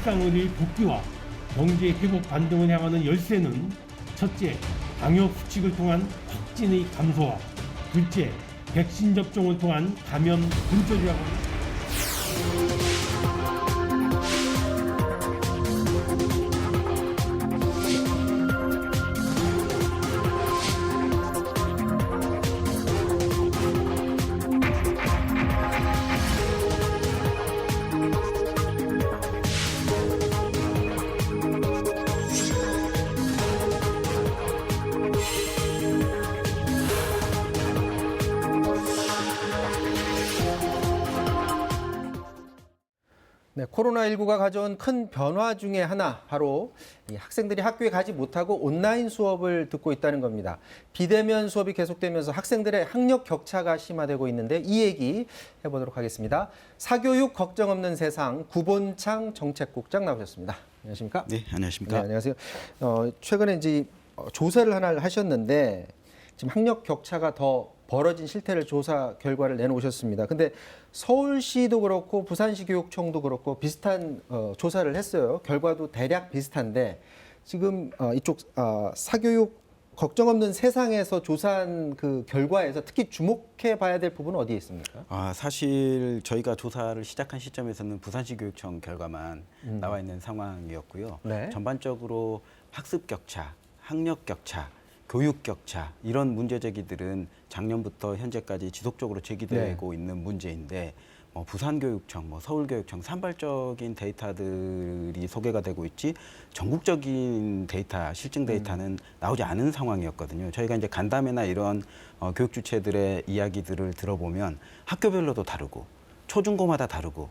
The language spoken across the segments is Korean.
일상의 복귀와 경제 회복 반등을 향하는 열쇠는 첫째, 방역 수칙을 통한 확진의 감소와 둘째, 백신 접종을 통한 감염 근절이라고 합니다. 네, 코로나19가 가져온 큰 변화 중에 하나, 바로 이 학생들이 학교에 가지 못하고 온라인 수업을 듣고 있다는 겁니다. 비대면 수업이 계속되면서 학생들의 학력 격차가 심화되고 있는데 이 얘기 해보도록 하겠습니다. 사교육 걱정 없는 세상 구본창 정책국장 나오셨습니다. 안녕하십니까? 네, 안녕하십니까? 네, 안녕하세요. 최근에 이제 조사를 하나 하셨는데 지금 학력 격차가 더 벌어진 실태를 조사 결과를 내놓으셨습니다. 근데 서울시도 그렇고 부산시 교육청도 그렇고 비슷한 조사를 했어요. 결과도 대략 비슷한데 지금 이쪽 사교육 걱정 없는 세상에서 조사한 그 결과에서 특히 주목해 봐야 될 부분은 어디에 있습니까? 사실 저희가 조사를 시작한 시점에서는 부산시 교육청 결과만 나와 있는 상황이었고요. 네. 전반적으로 학습 격차, 학력 격차, 교육 격차 이런 문제 제기들은 작년부터 현재까지 지속적으로 제기되고 있는 문제인데 부산교육청, 서울교육청 산발적인 데이터들이 소개가 되고 있지 전국적인 데이터, 실증 데이터는 나오지 않은 상황이었거든요. 저희가 이제 간담회나 이런 교육 주체들의 이야기들을 들어보면 학교별로도 다르고 초중고마다 다르고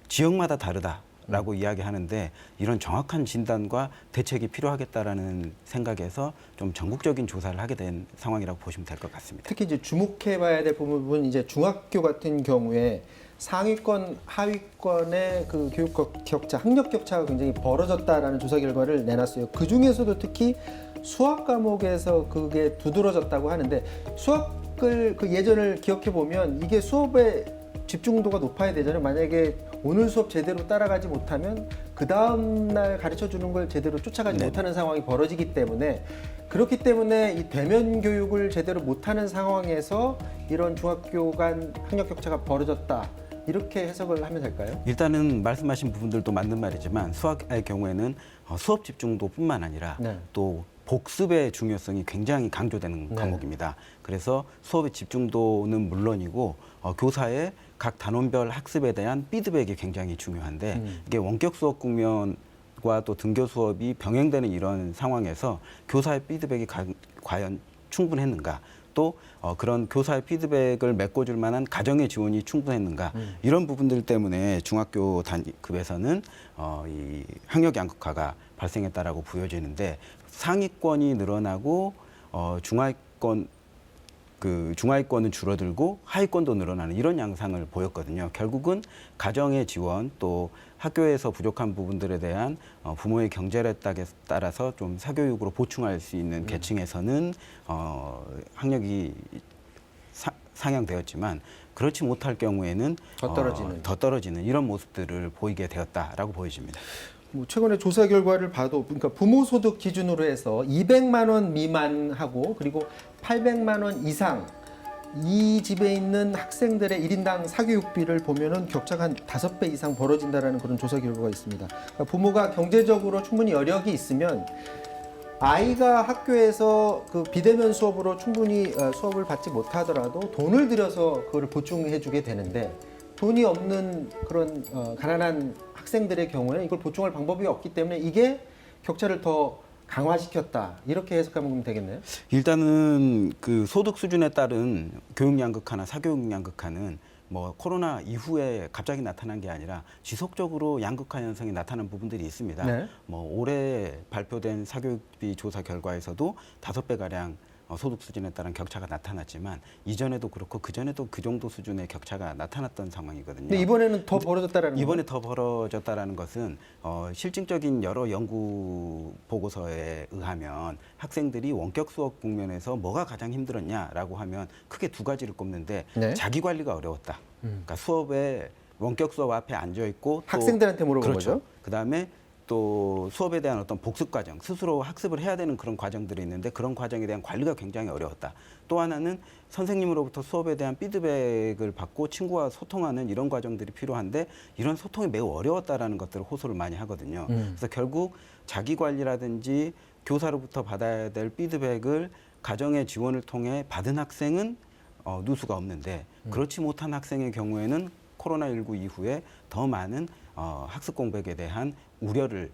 지역마다 다르다라고 이야기하는데 이런 정확한 진단과 대책이 필요하겠다라는 생각에서 좀 전국적인 조사를 하게 된 상황이라고 보시면 될 것 같습니다. 특히 이제 주목해 봐야 될 부분은 이제 중학교 같은 경우에 상위권, 하위권의 그 교육 격차, 학력 격차가 굉장히 벌어졌다라는 조사 결과를 내놨어요. 그 중에서도 특히 수학 과목에서 그게 두드러졌다고 하는데 수학을 그 예전을 기억해 보면 이게 수업의 집중도가 높아야 되잖아요. 만약에 오늘 수업 제대로 따라가지 못하면 그 다음 날 가르쳐 주는 걸 제대로 쫓아가지 못하는 상황이 벌어지기 때문에 그렇기 때문에 이 대면 교육을 제대로 못하는 상황에서 이런 중학교 간 학력 격차가 벌어졌다. 이렇게 해석을 하면 될까요? 일단은 말씀하신 부분들도 맞는 말이지만 수학의 경우에는 수업 집중도뿐만 아니라 또 복습의 중요성이 굉장히 강조되는 과목입니다. 그래서 수업의 집중도는 물론이고 교사의 각 단원별 학습에 대한 피드백이 굉장히 중요한데 이게 원격 수업 국면과 또 등교 수업이 병행되는 이런 상황에서 교사의 피드백이 과연 충분했는가? 또 그런 교사의 피드백을 메꿔줄 만한 가정의 지원이 충분했는가 이런 부분들 때문에 중학교 단위급에서는 이 학력 양극화가 발생했다라고 보여지는데 상위권이 늘어나고 중하위권은 줄어들고 하위권도 늘어나는 이런 양상을 보였거든요. 결국은 가정의 지원 또 학교에서 부족한 부분들에 대한 부모의 경제력에 따라서 좀 사교육으로 보충할 수 있는 계층에서는 학력이 상향되었지만 그렇지 못할 경우에는 더 떨어지는 이런 모습들을 보이게 되었다라고 보여집니다. 최근에 조사 결과를 봐도 그러니까 부모 소득 기준으로 해서 200만 원 미만하고 그리고 800만 원 이상 이 집에 있는 학생들의 1인당 사교육비를 보면은 격차가 한 5배 이상 벌어진다라는 그런 조사 결과가 있습니다. 그러니까 부모가 경제적으로 충분히 여력이 있으면 아이가 학교에서 그 비대면 수업으로 충분히 수업을 받지 못하더라도 돈을 들여서 그걸 보충해 주게 되는데 돈이 없는 그런 가난한 학생들의 경우에 이걸 보충할 방법이 없기 때문에 이게 격차를 더 강화시켰다 이렇게 해석하면 되겠네요. 일단은 그 소득 수준에 따른 교육 양극화나 사교육 양극화는 코로나 이후에 갑자기 나타난 게 아니라 지속적으로 양극화 현상이 나타난 부분들이 있습니다. 올해 발표된 사교육비 조사 결과에서도 5배 가량 소득 수준에 따른 격차가 나타났지만 이전에도 그렇고 그전에도 그 정도 수준의 격차가 나타났던 상황이거든요. 근데 이번에는 더 벌어졌다라는 이번에 더 벌어졌다라는 것은 실증적인 여러 연구 보고서에 의하면 학생들이 원격 수업 국면에서 뭐가 가장 힘들었냐라고 하면 크게 두 가지를 꼽는데 자기 관리가 어려웠다. 그러니까 수업에 원격 수업 앞에 앉아 있고 학생들한테 물어본 그렇죠. 거죠. 그다음에 또 수업에 대한 어떤 복습 과정, 스스로 학습을 해야 되는 그런 과정들이 있는데 그런 과정에 대한 관리가 굉장히 어려웠다. 또 하나는 선생님으로부터 수업에 대한 피드백을 받고 친구와 소통하는 이런 과정들이 필요한데 이런 소통이 매우 어려웠다라는 것들을 호소를 많이 하거든요. 그래서 결국 자기 관리라든지 교사로부터 받아야 될 피드백을 가정의 지원을 통해 받은 학생은 누수가 없는데 그렇지 못한 학생의 경우에는 코로나19 이후에 더 많은 학습 공백에 대한 우려를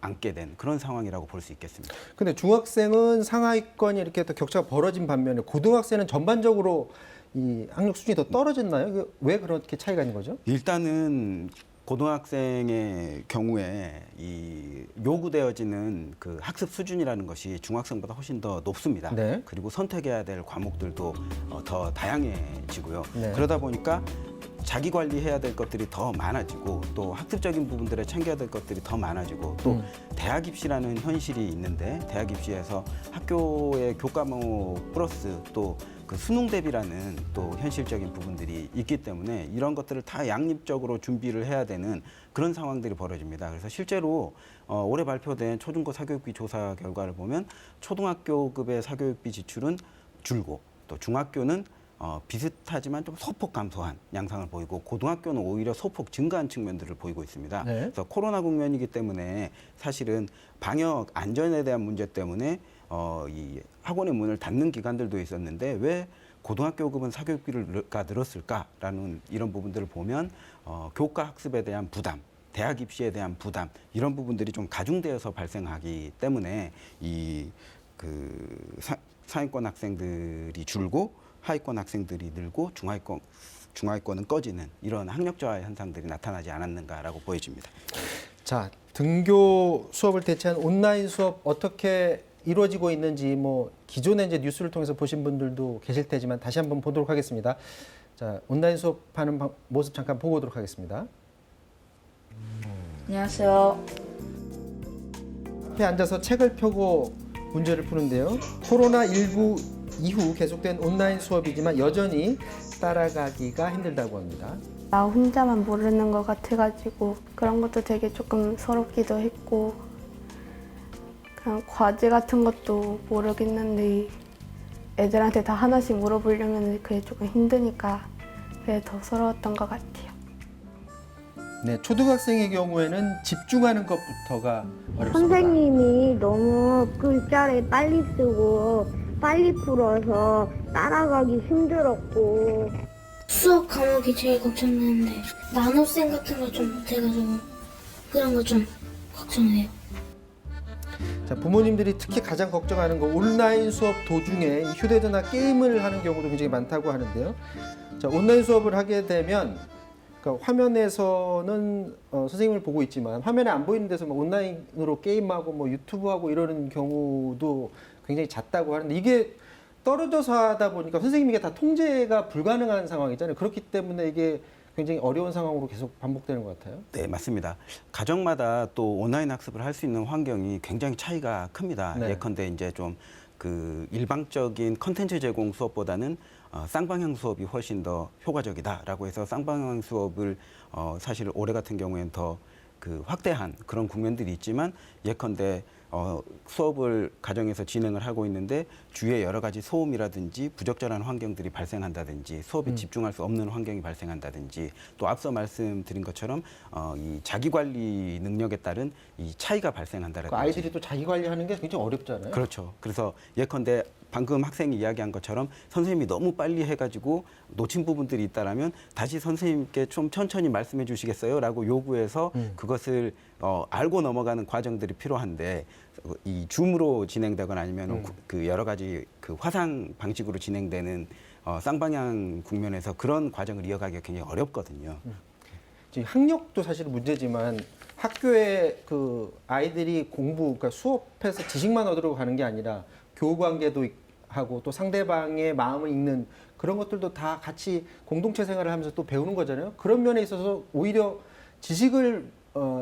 안게 된 그런 상황이라고 볼 수 있겠습니다. 근데 중학생은 상하위권이 이렇게 또 격차가 벌어진 반면에 고등학생은 전반적으로 이 학력 수준이 더 떨어졌나요? 이게 왜 그렇게 차이가 있는 거죠? 일단은 고등학생의 경우에 이 요구되어지는 그 학습 수준이라는 것이 중학생보다 훨씬 더 높습니다. 네. 그리고 선택해야 될 과목들도 더 다양해지고요. 네. 그러다 보니까 자기 관리해야 될 것들이 더 많아지고 또 학습적인 부분들에 챙겨야 될 것들이 더 많아지고 또 대학 입시라는 현실이 있는데 대학 입시에서 학교의 교과목 플러스 또 그 수능 대비라는 또 현실적인 부분들이 있기 때문에 이런 것들을 다 양립적으로 준비를 해야 되는 그런 상황들이 벌어집니다. 그래서 실제로 올해 발표된 초중고 사교육비 조사 결과를 보면 초등학교급의 사교육비 지출은 줄고 또 중학교는 비슷하지만 좀 소폭 감소한 양상을 보이고 고등학교는 오히려 소폭 증가한 측면들을 보이고 있습니다. 네. 그래서 코로나 국면이기 때문에 사실은 방역 안전에 대한 문제 때문에 이 학원의 문을 닫는 기관들도 있었는데 왜 고등학교급은 사교육비가 늘었을까라는 이런 부분들을 보면 교과 학습에 대한 부담, 대학 입시에 대한 부담 이런 부분들이 좀 가중되어서 발생하기 때문에 이 상위권 학생들이 줄고 하위권 학생들이 늘고 중하위권은 꺼지는 이런 학력 저하 현상들이 나타나지 않았는가라고 보여집니다. 자, 등교 수업을 대체한 온라인 수업 어떻게 이루어지고 있는지 뭐 기존에 이제 뉴스를 통해서 보신 분들도 계실 테지만 다시 한번 보도록 하겠습니다. 자, 온라인 수업하는 모습 잠깐 보고 오도록 하겠습니다. 안녕하세요. 앞에 앉아서 책을 펴고 문제를 푸는데요. 코로나19 이후 계속된 온라인 수업이지만 여전히 따라가기가 힘들다고 합니다. 나 혼자만 모르는 것 같아가지고 그런 것도 되게 조금 서럽기도 했고 그냥 과제 같은 것도 모르겠는데 애들한테 다 하나씩 물어보려면 그게 조금 힘드니까 그게 더 서러웠던 것 같아요. 네, 초등학생의 경우에는 집중하는 것부터가 어렵습니다. 선생님이 너무 글자를 빨리 쓰고 빨리 풀어서 따라가기 힘들었고 수업 과목이 제일 걱정되는데 나눗셈 같은 거 좀 못해가지고 그런 거 좀 걱정해요. 자, 부모님들이 특히 가장 걱정하는 거 온라인 수업 도중에 휴대전화 게임을 하는 경우도 굉장히 많다고 하는데요. 자, 온라인 수업을 하게 되면 그러니까 화면에서는 선생님을 보고 있지만 화면에 안 보이는 데서 뭐 온라인으로 게임하고 뭐 유튜브하고 이러는 경우도 굉장히 잦다고 하는데 이게 떨어져서 하다 보니까 선생님에게 다 통제가 불가능한 상황이잖아요. 그렇기 때문에 이게 굉장히 어려운 상황으로 계속 반복되는 것 같아요. 네, 맞습니다. 가정마다 또 온라인 학습을 할 수 있는 환경이 굉장히 차이가 큽니다. 네. 예컨대 이제 좀 그 일방적인 컨텐츠 제공 수업보다는 쌍방향 수업이 훨씬 더 효과적이다라고 해서 쌍방향 수업을 사실 올해 같은 경우에는 더 그 확대한 그런 국면들이 있지만 예컨대 수업을 가정에서 진행을 하고 있는데 주위에 여러 가지 소음이라든지 부적절한 환경들이 발생한다든지 수업에 집중할 수 없는 환경이 발생한다든지 또 앞서 말씀드린 것처럼 이 자기 관리 능력에 따른 이 차이가 발생한다든지 그 아이들이 또 자기 관리하는 게 굉장히 어렵잖아요. 그렇죠. 그래서 예컨대 방금 학생이 이야기한 것처럼 선생님이 너무 빨리 해가지고 놓친 부분들이 있다라면 다시 선생님께 좀 천천히 말씀해 주시겠어요? 라고 요구해서 그것을 알고 넘어가는 과정들이 필요한데 이 줌으로 진행되거나 아니면 그 여러 가지 그 화상 방식으로 진행되는 쌍방향 국면에서 그런 과정을 이어가기가 굉장히 어렵거든요. 지금 학력도 사실 문제지만 학교에 그 아이들이 그러니까 수업에서 지식만 얻으러 가는 게 아니라 교우관계도 하고 또 상대방의 마음을 읽는 그런 것들도 다 같이 공동체 생활을 하면서 또 배우는 거잖아요. 그런 면에 있어서 오히려 지식을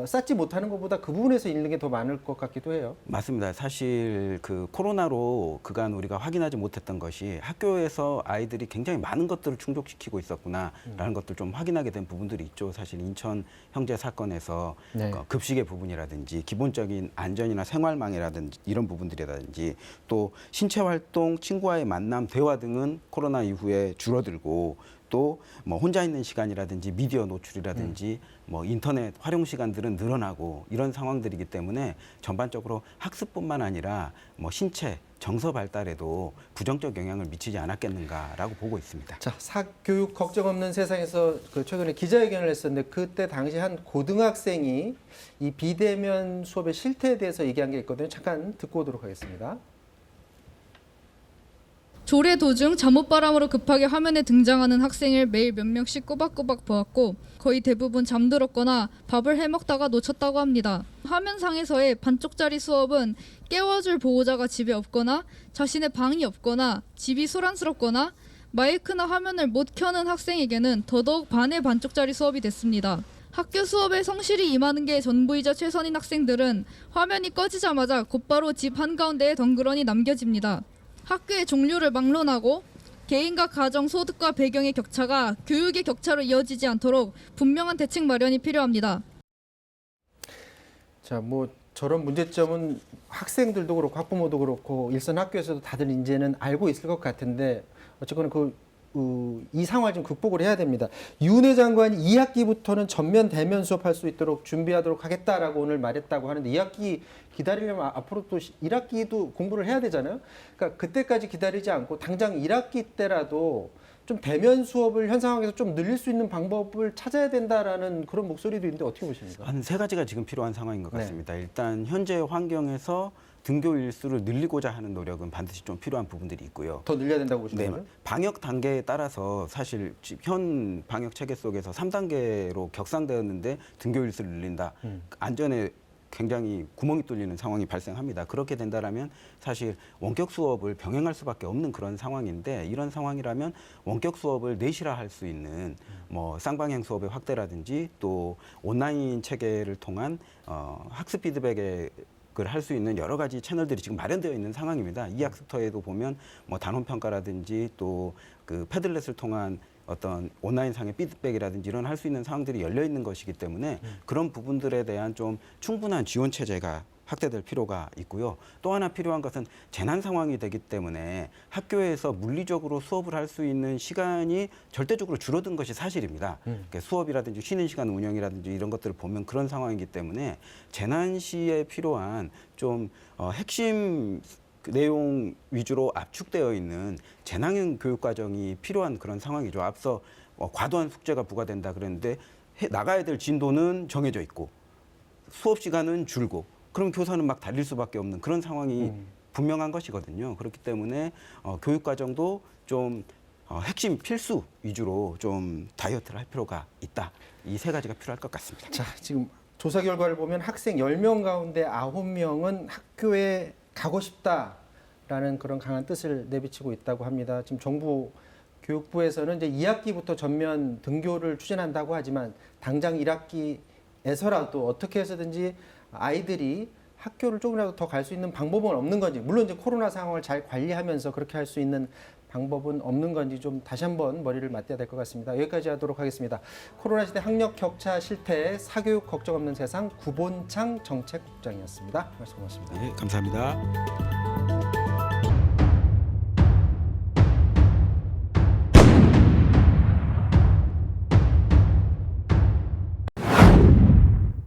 쌓지 못하는 것보다 그 부분에서 잃는 게 더 많을 것 같기도 해요. 맞습니다. 사실 그 코로나로 그간 우리가 확인하지 못했던 것이 학교에서 아이들이 굉장히 많은 것들을 충족시키고 있었구나라는 것들 좀 확인하게 된 부분들이 있죠. 사실 인천 형제 사건에서 네. 급식의 부분이라든지 기본적인 안전이나 생활망이라든지 이런 부분들이라든지 또 신체 활동, 친구와의 만남, 대화 등은 코로나 이후에 줄어들고 또 뭐 혼자 있는 시간이라든지 미디어 노출이라든지 뭐 인터넷 활용 시간들은 늘어나고 이런 상황들이기 때문에 전반적으로 학습뿐만 아니라 뭐 신체, 정서 발달에도 부정적 영향을 미치지 않았겠는가라고 보고 있습니다. 자, 사교육 걱정 없는 세상에서 그 최근에 기자회견을 했었는데 그때 당시 한 고등학생이 이 비대면 수업의 실태에 대해서 얘기한 게 있거든요. 잠깐 듣고 오도록 하겠습니다. 조례 도중 잠옷바람으로 급하게 화면에 등장하는 학생을 매일 몇 명씩 꼬박꼬박 보았고 거의 대부분 잠들었거나 밥을 해먹다가 놓쳤다고 합니다. 화면상에서의 반쪽짜리 수업은 깨워줄 보호자가 집에 없거나 자신의 방이 없거나 집이 소란스럽거나 마이크나 화면을 못 켜는 학생에게는 더더욱 반의 반쪽짜리 수업이 됐습니다. 학교 수업에 성실히 임하는 게 전부이자 최선인 학생들은 화면이 꺼지자마자 곧바로 집 한가운데에 덩그러니 남겨집니다. 학교의 종류를 막론하고 개인과 가정, 소득과 배경의 격차가 교육의 격차로 이어지지 않도록 분명한 대책 마련이 필요합니다. 자, 뭐 저런 문제점은 학생들도 그렇고 학부모도 그렇고 일선 학교에서도 다들 이제는 알고 있을 것 같은데 어쨌거나 이 상황을 좀 극복을 해야 됩니다. 윤회 장관이 2학기부터는 전면 대면 수업할 수 있도록 준비하도록 하겠다라고 오늘 말했다고 하는데 2학기 기다리려면 앞으로 또 1학기도 공부를 해야 되잖아요. 그러니까 그때까지 기다리지 않고 당장 1학기 때라도 좀 대면 수업을 현 상황에서 좀 늘릴 수 있는 방법을 찾아야 된다라는 그런 목소리도 있는데 어떻게 보십니까? 한 세 가지가 지금 필요한 상황인 것 네. 같습니다. 일단 현재 환경에서 등교 일수를 늘리고자 하는 노력은 반드시 좀 필요한 부분들이 있고요. 더 늘려야 된다고 네, 보시는 거예요? 방역 단계에 따라서 사실 현 방역 체계 속에서 3단계로 격상되었는데 등교 일수를 늘린다. 안전에 굉장히 구멍이 뚫리는 상황이 발생합니다. 그렇게 된다라면 사실 원격 수업을 병행할 수밖에 없는 그런 상황인데 이런 상황이라면 원격 수업을 내실화할 수 있는 뭐 쌍방향 수업의 확대라든지 또 온라인 체계를 통한 학습 피드백의 을 할 수 있는 여러 가지 채널들이 지금 마련되어 있는 상황입니다. 이 학습터에도 보면 뭐 단원 평가라든지 또 그 패들렛을 통한 어떤 온라인상의 피드백이라든지 이런 할 수 있는 상황들이 열려 있는 것이기 때문에 그런 부분들에 대한 좀 충분한 지원 체제가 확대될 필요가 있고요. 또 하나 필요한 것은 재난 상황이 되기 때문에 학교에서 물리적으로 수업을 할 수 있는 시간이 절대적으로 줄어든 것이 사실입니다. 그러니까 수업이라든지 쉬는 시간 운영이라든지 이런 것들을 보면 그런 상황이기 때문에 재난 시에 필요한 좀 핵심 내용 위주로 압축되어 있는 재난형 교육 과정이 필요한 그런 상황이죠. 앞서 과도한 숙제가 부과된다 그랬는데 나가야 될 진도는 정해져 있고 수업 시간은 줄고 그럼 교사는 막 달릴 수밖에 없는 그런 상황이 분명한 것이거든요. 그렇기 때문에 교육 과정도 좀 핵심 필수 위주로 좀 다이어트를 할 필요가 있다. 이 세 가지가 필요할 것 같습니다. 자, 지금 조사 결과를 보면 학생 10명 가운데 9명은 학교에 가고 싶다라는 그런 강한 뜻을 내비치고 있다고 합니다. 지금 정부 교육부에서는 이제 2학기부터 전면 등교를 추진한다고 하지만 당장 1학기에서라도 어떻게 해서든지 아이들이 학교를 조금이라도 더 갈 수 있는 방법은 없는 건지, 물론 이제 코로나 상황을 잘 관리하면서 그렇게 할 수 있는 방법은 없는 건지 좀 다시 한번 머리를 맞대야 될 것 같습니다. 여기까지 하도록 하겠습니다. 코로나 시대 학력 격차 실태 사교육 걱정 없는 세상 구본창 정책국장이었습니다. 말씀 고맙습니다. 네, 감사합니다.